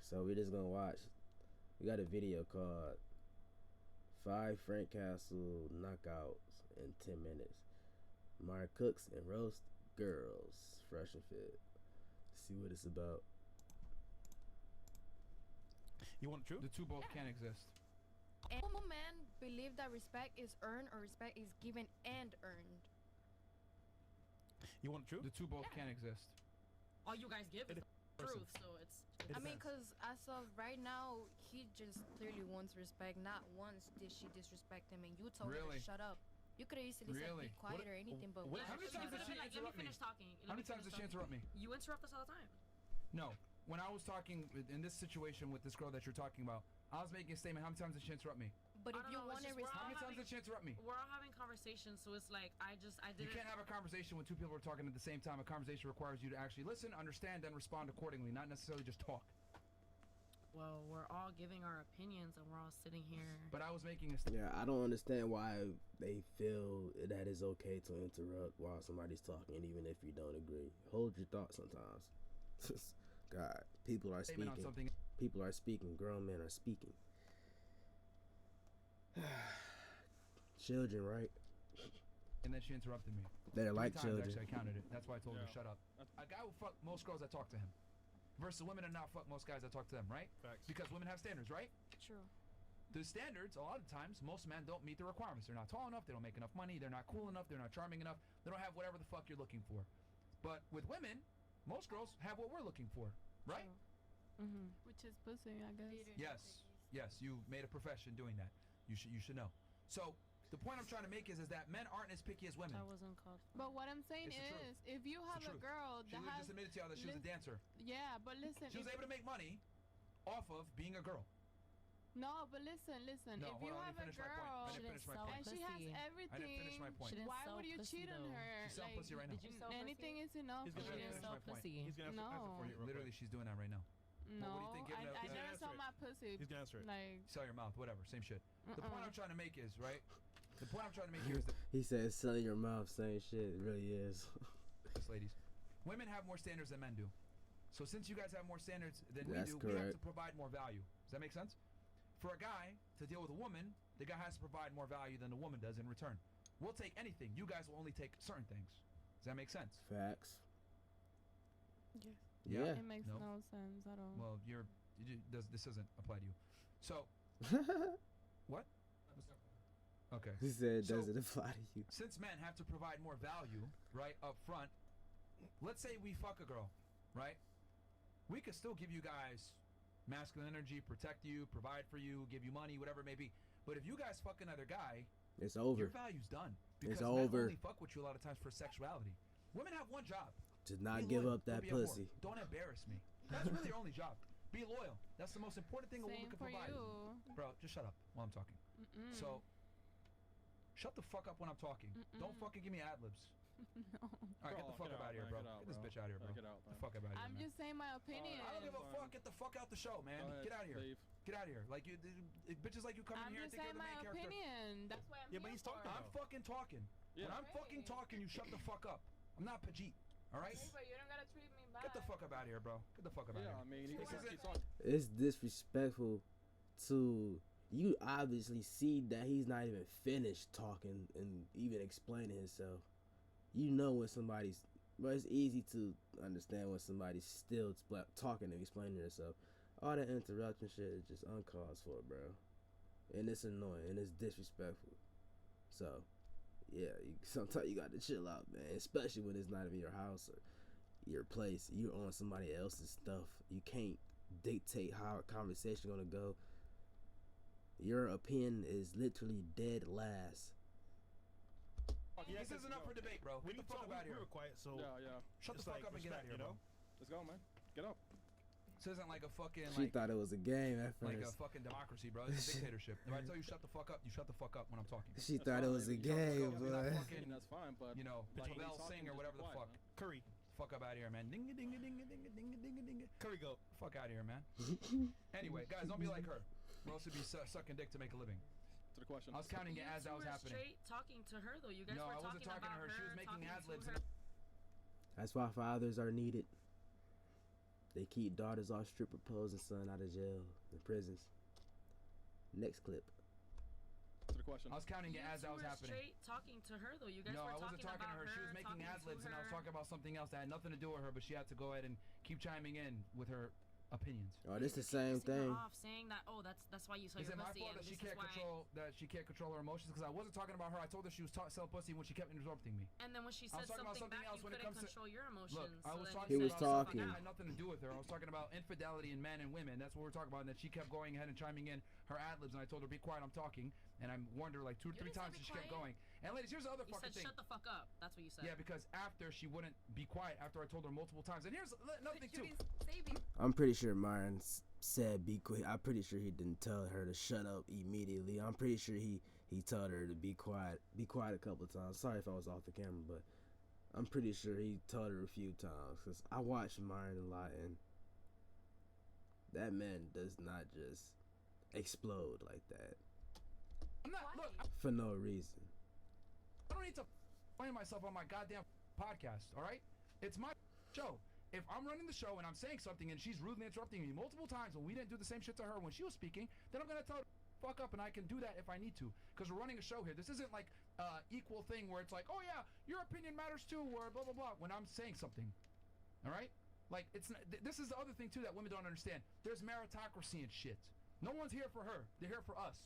So we're just gonna watch. We got a video called 5 Frank Castle knockouts in 10 minutes. Myron cooks and roast girls. Fresh and fit. See what it's about. You want the truth? The two both can't exist. And men believe that respect is earned or respect is given and earned. You want the truth? The two both can't exist. All you guys give is the truth, so it's. I mean, because as of right now, he just clearly wants respect. Not once did she disrespect him, and you told her to shut up. You could have easily said be quiet or anything, but how many times does she let me finish talking. How many times does she interrupt me? You interrupt us all the time. No. When I was talking in this situation with this girl that you're talking about, I was making a statement. How many times did she interrupt me? But if you want to respect, how many times did she interrupt me? We're all having conversations, so it's like I didn't. You can't have a conversation when two people are talking at the same time. A conversation requires you to actually listen, understand, and respond accordingly, not necessarily just talk. Well, we're all giving our opinions, and we're all sitting here. But I was making a statement. Yeah, I don't understand why they feel that it's okay to interrupt while somebody's talking, even if you don't agree. Hold your thoughts sometimes. God, people are speaking. People are speaking. Grown men are speaking. Children, right? And then she interrupted me. They're like children. Actually, I counted it. That's why I told her to shut up. A guy will fuck most girls that talk to him, versus women that not fuck most guys that talk to them, right? Facts. Because women have standards, right? true. The standards, a lot of times, most men don't meet the requirements. They're not tall enough. They don't make enough money. They're not cool enough. They're not charming enough. They don't have whatever the fuck you're looking for. But with women, most girls have what we're looking for, right? Mm-hmm. Which is pussy, I guess. Yes, yes. You made a profession doing that. You should know. So the point I'm trying to make is that men aren't as picky as women. I wasn't called. But what I'm saying is, if you have a girl that has, just admitted to y'all that she was a dancer. Yeah, but listen. She was able to make money off of being a girl. No, but listen. No, if you have a girl and she has everything, I didn't finish my point. why would you cheat on her? She's selling pussy right now. Anything is enough. He's gonna She sell pussy. He's gonna answer for you. Literally, she's doing that right now. No, what do you think? I never saw my pussy. He's gonna answer it. Like, Sell your mouth, whatever, same shit. The point I'm trying to make is, right? The point I'm trying to make here is that He says, "Sell your mouth." Same shit. It really is. ladies, women have more standards than men do. So since you guys have more standards than That's we do, we have correct. to provide more value. Does that make sense? For a guy to deal with a woman, the guy has to provide more value than the woman does in return. We'll take anything. You guys will only take certain things. Does that make sense? Facts. yeah. Yeah. It makes no sense at all. Well, this doesn't apply to you. So, what? Okay. He said, So- "Does it apply to you?" Since men have to provide more value, right, up front, let's say we fuck a girl, right? We could still give you guys masculine energy, protect you, provide for you, give you money, whatever it may be. But if you guys fuck another guy, It's over. your value's done. Because It's men over. only fuck with you a lot of times for sexuality. Women have one job. To not Be give loyal. up that Don't be a whore. pussy. Don't embarrass me. That's really your only job. Be loyal. That's the most important thing a woman Same can for provide. you. Bro, just shut up while I'm talking. So, shut the fuck up when I'm talking. Don't fucking give me ad-libs. No. Alright, get the fuck up out of here, bro. Get this bitch out of here, bro. Get out, Get the fuck up out of here, I'm man. just saying my opinion. I don't give a fuck. Get the fuck out the show, man. Get out of here. Leave. Get out of here. Like, bitches like you come in I'm here and just think you're saying the main my character. opinion. That's why I'm Yeah, here but he's for. talking I'm fucking talking. Yeah. When I'm fucking talking, you shut the fuck up. I'm not Pajit. Alright? Hey, but you don't gotta treat me bad. Get the fuck up out of here, bro. Get the fuck up out of Yeah, here. I mean, he This can isn't- keep talking. It's disrespectful to you. Obviously see that he's not even finished talking and even explaining himself. You know when somebody's, but it's easy to understand when somebody's still talking and explaining herself. All that interruption shit is just uncalled for, bro, and it's annoying and it's disrespectful. So, yeah, sometimes you got to chill out, man. Especially when it's not even your house or your place. You're on somebody else's stuff. You can't dictate how a conversation gonna go. Your opinion is literally dead last. This isn't up for debate, bro. We Get the need fuck to up talk. out of We here. were quiet, so Shut the it's fuck like up and get out of respect, here, you bro. know? Let's go, man. Get up. This isn't like a fucking She thought it was a game at like a first. fucking democracy, bro. It's a dictatorship. If I tell you shut the fuck up, you shut the fuck up when I'm talking. She That's thought it fine, was a you shut the game, fuck up, you're not boy. fucking- I mean, that's fine, but You know, like, when Lavelle he's talking, Singh or just whatever be the quiet, fuck. man. Curry. Fuck up out of here, man. Ding ding ding ding ding ding ding ding. Curry, go. Fuck out of here, man. Anyway, guys, don't be like her. We're also be sucking dick to make a living. To the question. I was counting it You as two that was were happening. straight talking to her though. You guys No, were I wasn't talking to about her. She was making talking ad to libs. her. That's why fathers are needed. They keep daughters off stripper poles and son out of jail and prisons. Next clip. To the question. I was counting it as that was happening. Straight talking to her though. You guys No, were I wasn't talking to her. She was making ad libs, and I was talking about something else that had nothing to do with her. But she had to go ahead and keep chiming in with her opinions. Oh, this the same thing. Off saying that, oh, that's why you saw Is your it my pussy. fault that she can't control her emotions? Because I wasn't talking about her. I told her she was selling pussy when she kept interrupting me. And then when she said something back, you couldn't control your emotions. Look, I was so talking He was about talking. something that had nothing to do with her. I was talking about infidelity in men and women. That's what we're talking about. And then she kept going ahead and chiming in her ad libs, and I told her, be quiet, I'm talking. And I warned her like 2 or 3 times, and she kept going. And ladies, here's the other fucking thing. You said shut the fuck up. That's what you said. Yeah, because after she wouldn't be quiet after I told her multiple times. And here's another thing too. I'm pretty sure Myron said be quiet. I'm pretty sure he didn't tell her to shut up immediately. I'm pretty sure he told her to be quiet a couple of times. Sorry if I was off the camera, but I'm pretty sure he told her a few times. Because I watched Myron a lot, and that man does not just explode like that. I'm not, look, for no reason. I don't need to explain myself on my goddamn podcast, all right? It's my show. If I'm running the show and I'm saying something and she's rudely interrupting me multiple times and we didn't do the same shit to her when she was speaking, then I'm going to tell her fuck up, and I can do that if I need to, because we're running a show here. This isn't like equal thing where it's like, oh yeah, your opinion matters too, or blah blah blah, when I'm saying something. All right? Like, it's this is the other thing too that women don't understand. There's meritocracy and shit. No one's here for her. They're here for us.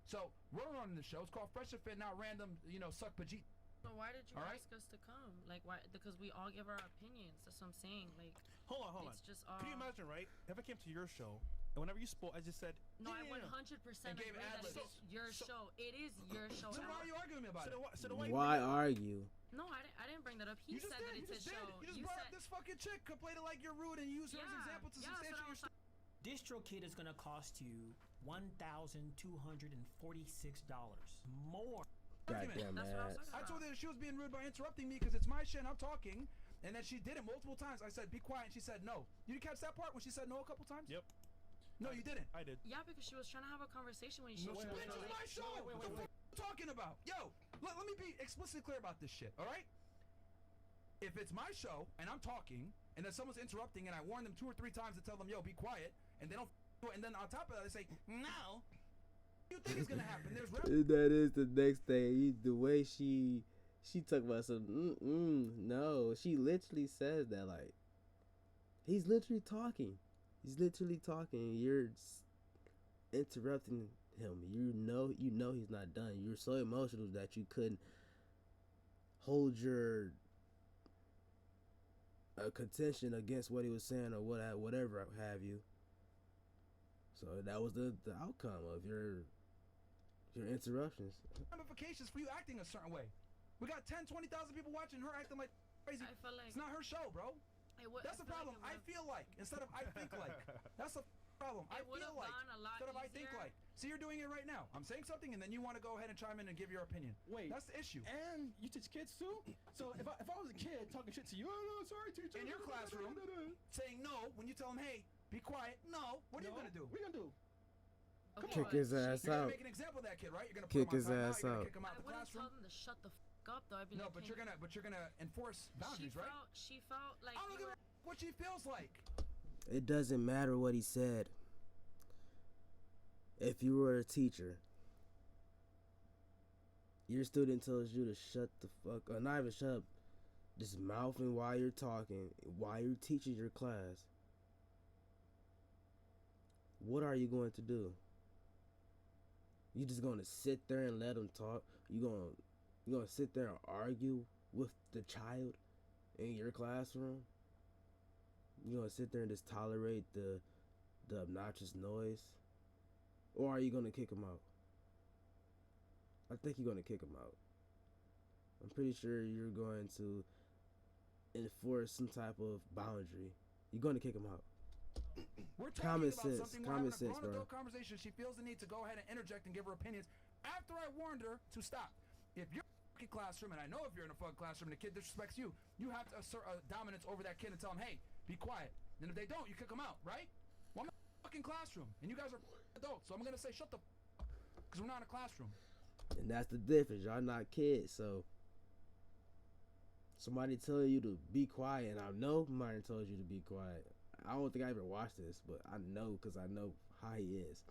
So we're running the show. It's called Fresh&Fit, not random, suck pajit. So why did you ask us to come? Like, why? Because we all give our opinions. That's what I'm saying. Like, hold on. It's just Can you imagine, right? If I came to your show and whenever you spoke, I just said, no, I 100% agree that it is your show. It is your show. So why are you arguing me about it? Why argue? No, I didn't bring that up. He said that it's his show. You just brought up this fucking chick, complained like you're rude, and used her as an example to substantiate your story. DistroKid is gonna cost you $1,246 more. Goddamn man. I told her she was being rude by interrupting me because it's my shit and I'm talking, and then she did it multiple times. I said, be quiet, and she said no. You didn't catch that part when she said no a couple times? Yep. No, you didn't. I did. Yeah, because she was trying to have a conversation when she was Bitch, it's my show. What the fuck are you talking about? Yo, let me be explicitly clear about this shit, all right? If it's my show and I'm talking, and then someone's interrupting, and I warn them 2 or 3 times to tell them, yo, be quiet, and they don't do it, and then on top of that, they say, no. What do you think is gonna happen? There's that is the next thing. The way she talk about some no. She literally says that, like, he's literally talking. You're interrupting him. You know he's not done. You're so emotional that you couldn't hold your contention against what he was saying or whatever have you. So that was the outcome of your interruptions. Ramifications for you acting a certain way. We got 10, 20,000 people watching her acting like crazy. I feel like it's not her show, bro. That's the problem. I feel like instead of I think like. That's the problem. I feel like instead of I think like. See, you're doing it right now. I'm saying something, and then you want to go ahead and chime in and give your opinion. Wait, that's the issue. And you teach kids too. So if I was a kid talking shit to you, oh no, sorry, teacher. In your classroom, saying no when you tell them, hey, be quiet. No, what are you gonna do? What are you gonna do? Kick his ass you're out. You're gonna make an example of that kid, right? You're gonna kick put his him on ass out. out. Kick him out I the wouldn't classroom. tell them to shut the fuck up, though. I'd be no, like, but you're gonna enforce boundaries, right? She felt like I don't give a what she feels like. It doesn't matter what he said. If you were a teacher, your student tells you to shut the fuck up, not even shut up, just mouthing while you're talking, while you're teaching your class. What are you going to do? You just gonna sit there and let them talk? You gonna sit there and argue with the child in your classroom? You gonna sit there and just tolerate the obnoxious noise? Or are you gonna kick him out? I think you're gonna kick him out. I'm pretty sure you're going to enforce some type of boundary. You're gonna kick him out. We're common talking about sense, something. common We're having sense, a grown bro. adult conversation. She feels the need to go ahead and interject and give her opinions after I warned her to stop. If you're in a fucking classroom, and I know if you're in a fucking classroom and the kid disrespects you, you have to assert a dominance over that kid and tell him, hey, be quiet. And if they don't, you kick them out, right? Well, I'm in a fucking classroom, and you guys are adults, so I'm gonna say shut the fuck, because we're not in a classroom. And that's the difference. Y'all not kids, so somebody tell you to be quiet, and I know Myron told you to be quiet. I don't think I ever watched this, but I know because I know how he is.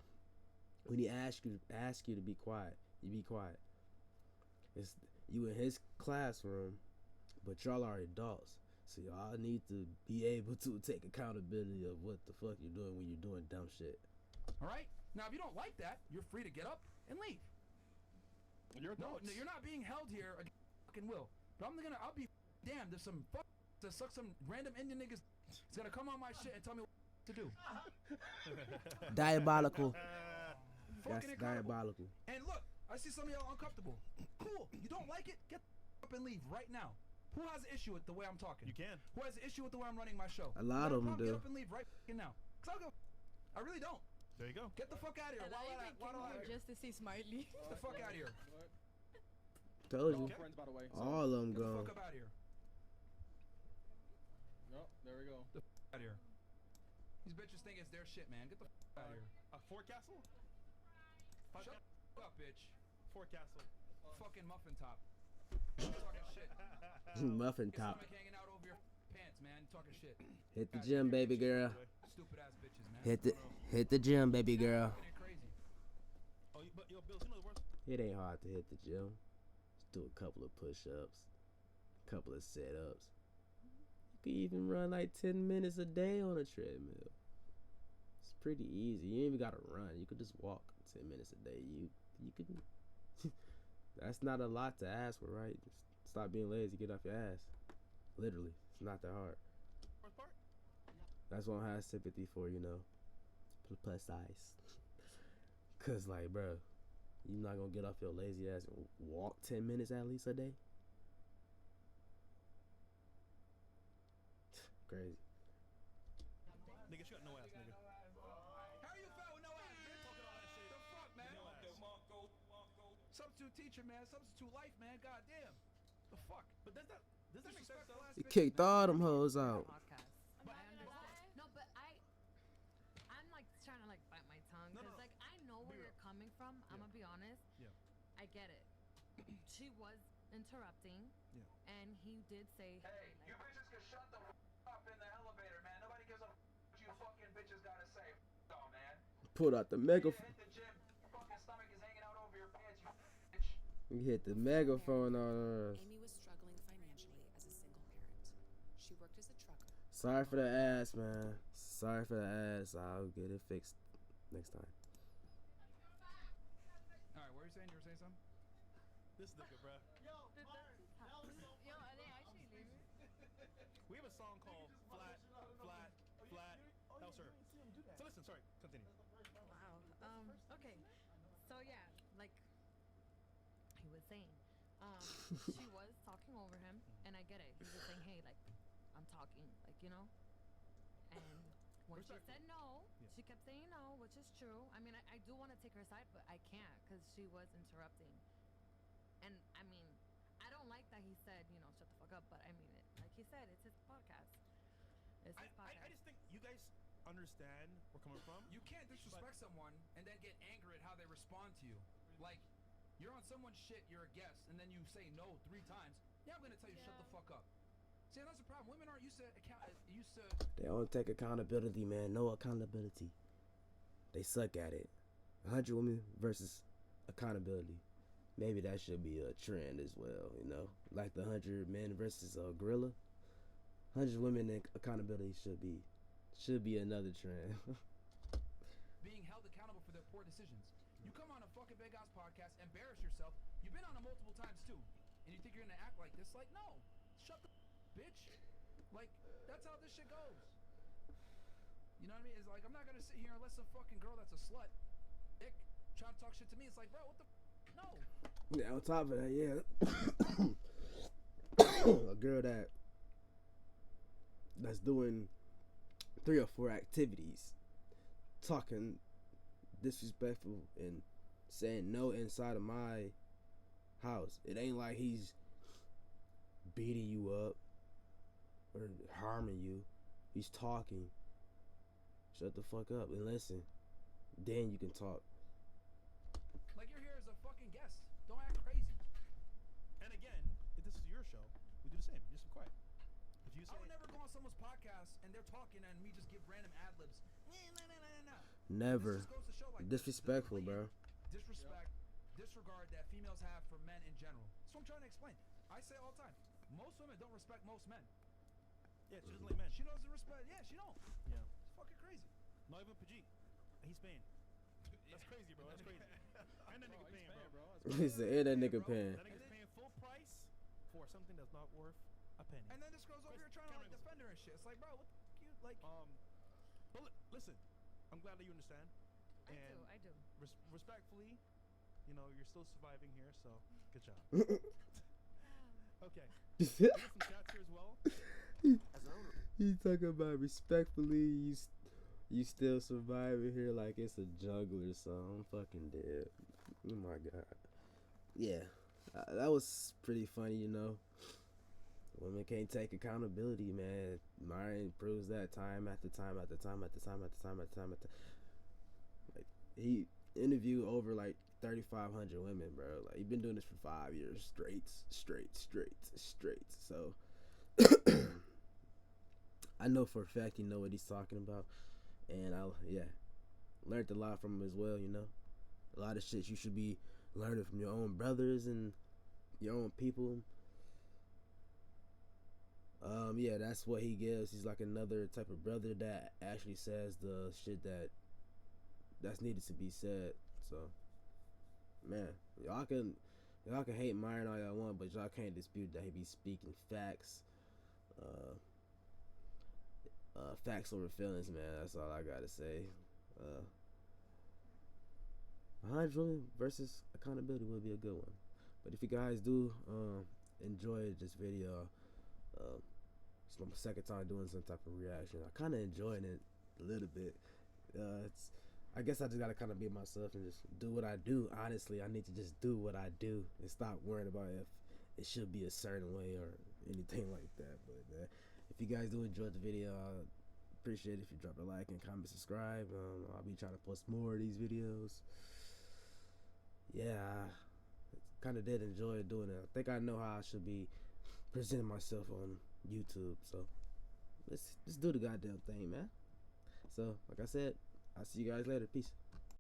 When he asks you to be quiet, you be quiet. It's you in his classroom, but y'all are adults, so y'all need to be able to take accountability of what the fuck you're doing when you're doing dumb shit. All right. Now, if you don't like that, you're free to get up and leave. No, you're not being held here against fucking will. But I'll be damned if some fuck to suck some random Indian niggas is gonna come on my shit and tell me what to do. Diabolical. That's diabolical. And look, I see some of y'all uncomfortable. Cool. You don't like it? Get up and leave right now. Who has an issue with the way I'm talking? You can. Who has an issue with the way I'm running my show? A lot of them do. Get up and leave right now. I really don't. There you go. Get the fuck out of here. Just to see Smiley. Get the fuck out of here. Told you. Friends, by the way. All of them Get the go. fuck up out of here. Yep, there we go. Get the fuck out of here. These bitches think it's their shit, man. Get the fuck out of here. A Forecastle? Shut the fuck up, bitch. Forecastle. Fucking muffin top. Talking shit. Muffin Your top. stomach hanging out over your pants, man. Talking shit. Hit the gym, baby girl. Stupid ass bitches, man. Hit the gym, baby girl. Crazy. Oh, but yo, Bills, you know the worst? It ain't hard to hit the gym. Just do a couple of push-ups, couple of sit-ups. You can even run like 10 minutes a day on a treadmill. It's pretty easy. You ain't even gotta run. You could just walk 10 minutes a day. You can. That's not a lot to ask for, right? Just stop being lazy. Get off your ass. Literally, it's not that hard. First part? That's what I have sympathy for, you know. Plus size. Cause like, bro, you not gonna get off your lazy ass and walk 10 minutes at least a day? Crazy. Nigga, you got no ass, nigga. How are you fat with no ass, man? Talking all that shit. The fuck, man? No ass. Substitute teacher, man. Substitute life, man. Goddamn. The fuck? But does that make sense though? You kicked all them hoes out. Podcast. But No, but I'm like trying to like bite my tongue because like I know where you're coming from. I'm gonna be honest. Yeah. I get it. She was interrupting. Yeah. And he did say, Hey, you bitches can shut the up in the elevator, man. Nobody gives a what you fucking bitches gotta say. Oh, man. Pulled out the megaphone. Hit the gym. Your fucking stomach is hanging out over your pants, you bitch. You hit the megaphone on her. Amy was struggling financially as a single parent. She worked as a trucker. Sorry for the ass, man. Sorry for the ass. I'll get it fixed next time. Alright, what were you saying? You were saying something? This nigga, bruh. We have a song called Flat. That was her. So listen, sorry, continue. wow. Okay. So yeah, like he was saying, she was talking over him, and I get it. He was saying, hey, like I'm talking, like you know. And when she said no, she kept saying no, which is true. I mean, I do want to take her side, but I can't because she was interrupting. And I mean, I don't like that he said, you know, shut the fuck up. But I mean it. Like he said, it's his podcast. It's his podcast. I just think you guys understand where we're coming from. You can't disrespect someone and then get angry at how they respond to you. Like, you're on someone's shit, you're a guest, and then you say no 3 times. Yeah, I'm gonna tell you shut the fuck up. See, that's the problem. Women aren't used to They don't take accountability, man. No accountability. They suck at it. 100 women versus accountability. Maybe that should be a trend as well, you know? Like the 100 men versus a gorilla. 100 women and accountability should be another trend. being held accountable for their poor decisions. You come on a fucking big ass podcast, embarrass yourself. You've been on it multiple times too, and you think you're gonna act like this? Like, no, shut the bitch. Like, that's how this shit goes. You know what I mean? It's like, I'm not gonna sit here unless a fucking girl that's a slut, dick, trying to talk shit to me. It's like, bro, what the no. Yeah, on top of that, yeah. A girl that's doing 3 or 4 activities, talking disrespectful and saying no inside of my house. It ain't like he's beating you up or harming you. He's talking. Shut the fuck up and listen. Then you can talk. Like, you're here as a fucking guest. Don't act crazy. And again, if this is your show, we do the same. Just be quiet. If Do you I would never go on someone's podcast and they're talking and me just give random ad libs. Never. This just goes to show, like, Disrespectful, bro. Disrespect, disregard that females have for men in general. That's what I'm trying to explain. I say all the time, most women don't respect most men. Yeah, she doesn't like men. She doesn't respect. Yeah, she don't. Yeah. It's fucking crazy. Not even Pajit. He's paying. That's crazy, bro. That's crazy. And that nigga paying, bro. He said, "And that nigga paying." That nigga's paying full price for something that's not worth a penny. And then this girl's over here trying to like defend her and shit. It's like, bro, what the fuck you like? But listen, I'm glad that you understand. I do. Respectfully, you know, you're still surviving here, so good job. Okay. We got some chats here as well. You talking about respectfully, you still surviving here like it's a jungle or something. I'm fucking dead. Oh my god. Yeah, that was pretty funny, you know. Women can't take accountability, man. Myron proves that time after time after time after time after time after time after. Like, he interviewed over like 3,500 women, bro. Like, he been doing this for 5 years straight. So I know for a fact he know what he's talking about, and I learned a lot from him as well. You know, a lot of shit you should be learning from your own brothers and your own people. Yeah, that's what he gives. He's like another type of brother that actually says the shit that's needed to be said. So, man, y'all can hate Myron all y'all want, but y'all can't dispute that he be speaking facts. Facts over feelings, man. That's all I gotta say. 100 women versus accountability would be a good one. But if you guys do enjoy this video, it's my second time doing some type of reaction. I kind of enjoying it a little bit. I guess I just gotta kind of be myself and just do what I do. Honestly, I need to just do what I do and stop worrying about if it should be a certain way or anything like that. But if you guys do enjoy the video, I appreciate it if you drop a like and comment, subscribe. I'll be trying to post more of these videos. Yeah, I kind of did enjoy doing it. I think I know how I should be presenting myself on YouTube. So let's do the goddamn thing, man. So like I said, I'll see you guys later. Peace.